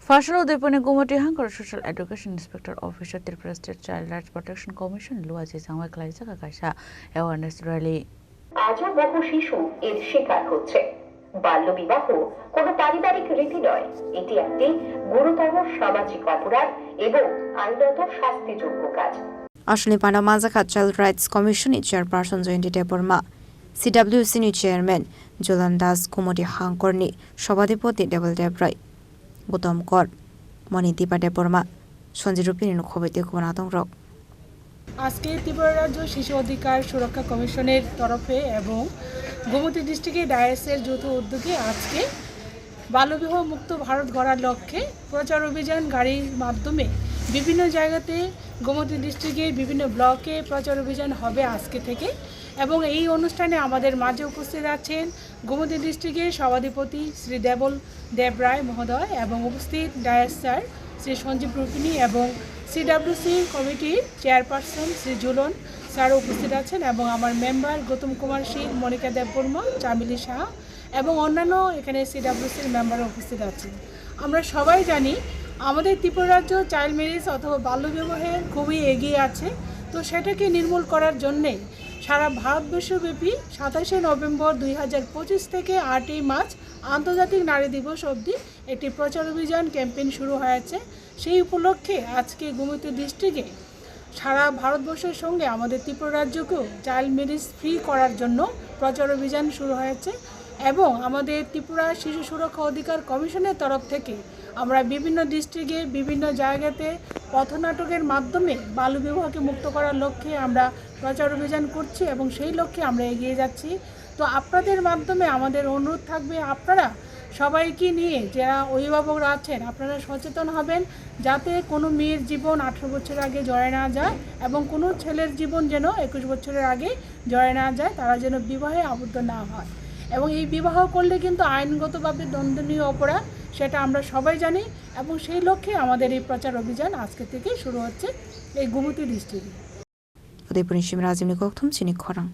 Fashion Udaypurni Gumati Hankar Social Education Inspector Officer Tripura State Child Rights Protection Commission Luazi Sangwai Klaisa Kakasha Awareness Rally. আজও বহু শিশু এর শিকার হচ্ছে। বাল্যবিবাহ কোনো পারিবারিক রীতি নয়, এটি একটি গুরুতর সামাজিক অপরাধ এবং আইনত শাস্তিযোগ্য কাজ। Ashli Panda Mazaka Child Rights Commission Chairperson Joyinti Deborma, CWC Chairman Jolandas Kumoti Hankorni, Shobadipoti Devil Debrai, Gutom Kor, Monitipa Deborma, Sonjirupin Kobiti Kunatong Rock. আজকে ত্রিপুরা রাজ্য শিশু অধিকার সুরক্ষা কমিশনের তরফে এবং গোমতী ডিস্ট্রিক্টের ডায়াসের যৌথ উদ্যোগে আজকে বাল্যবিবাহ মুক্ত ভারত গড়ার লক্ষ্যে প্রচার অভিযান গাড়ির মাধ্যমে বিভিন্ন জায়গাতে গোমতী ডিস্ট্রিক্টের বিভিন্ন ব্লকে প্রচার অভিযান হবে আজকে থেকে। এবং এই অনুষ্ঠানে আমাদের মাঝে উপস্থিত আছেন গোমতী ডিস্ট্রিক্টের সভাধিপতি শ্রী দেবরায় মহোদয় এবং উপস্থিত ডায়াস স্যার শ্রী সঞ্জীব রূপিণী এবং সিডব্লিউসি কমিটির চেয়ারপারসন শ্রী জুলন স্যার উপস্থিত আছেন এবং আমার মেম্বার গৌতম কুমার শীল, মনিকা দেববর্মা, চামিলি শাহ এবং অন্যান্য এখানে সিডব্লিউসির মেম্বার উপস্থিত আছেন। আমরা সবাই জানি আমাদের ত্রিপুরা রাজ্য চাইল্ড ম্যারেজ অথবা বাল্যবিবাহে খুবই এগিয়ে আছে। তো সেটাকে নির্মূল করার জন্যে সারা ভারতবর্ষব্যাপী 27শে নভেম্বর 2025 থেকে 8ই মার্চ আন্তর্জাতিক নারী দিবস অবধি একটি প্রচার অভিযান ক্যাম্পেইন শুরু হয়েছে। সেই উপলক্ষে আজকে গোমতী ডিস্ট্রিক্টে সারা ভারতবর্ষের সঙ্গে আমাদের ত্রিপুরা রাজ্যকেও চাইল্ড ম্যারেজ ফ্রি করার জন্য প্রচার অভিযান শুরু হয়েছে এবং আমাদের ত্রিপুরা শিশু সুরক্ষা অধিকার কমিশনের তরফ থেকে আমরা বিভিন্ন ডিস্ট্রিক্টে বিভিন্ন জায়গাতে পথনাটকের মাধ্যমে বাল্যবিবাহকে মুক্ত করার লক্ষ্যে আমরা প্রচার অভিযান করছি এবং সেই লক্ষ্যে আমরা এগিয়ে যাচ্ছি। তো আপনাদের মাধ্যমে আমাদের অনুরোধ থাকবে আপনারা সবাইকে নিয়ে যারা অভিভাবকরা আছেন আপনারা সচেতন হবেন যাতে কোনো মেয়ের জীবন 18 বছরের আগে জড়ায় না যায় এবং কোনো ছেলের জীবন যেন 21 বছরের আগে জড়ায় না যায়, তারা যেন বিবাহে আবদ্ধ না হয়। এবং এই বিবাহ করলে কিন্তু আইনগতভাবে দণ্ডনীয় অপরাধ, সেটা আমরা সবাই জানি এবং সেই লক্ষ্যে আমাদের এই প্রচার অভিযান আজকে থেকে শুরু হচ্ছে এই গোমতী ডিস্ট্রিক্টে। Udaypurni Shimrazimni Kokthum Chini Khorang.